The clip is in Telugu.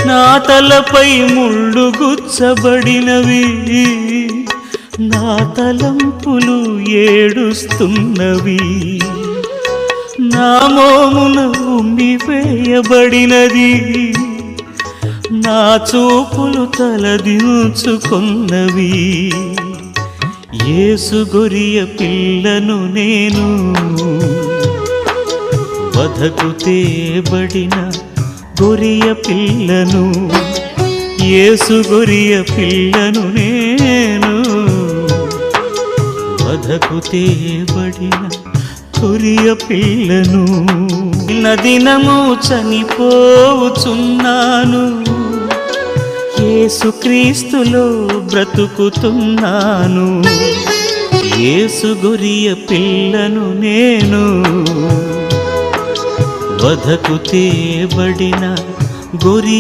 నా తలపై ముళ్ళు గుచ్చబడినవి, నా తలంపులు ఏడుస్తున్నవి, నా మోమున ఉమ్మివేయబడినది, నా చూపులు తలదించుకున్నవి. యేసు గొరియ పిల్లను నేను, వధకు తేబడిన గొరియ పిల్లను. యేసు గొరియ పిల్లను నేను, వధకు తేబడిన గొరియ పిల్లను. దినము చనిపోవుచున్నాను, యేసుక్రీస్తులో బ్రతుకుతున్నాను. యేసు గొరియ పిల్లను నేను, వధకు తేబడిన గొరి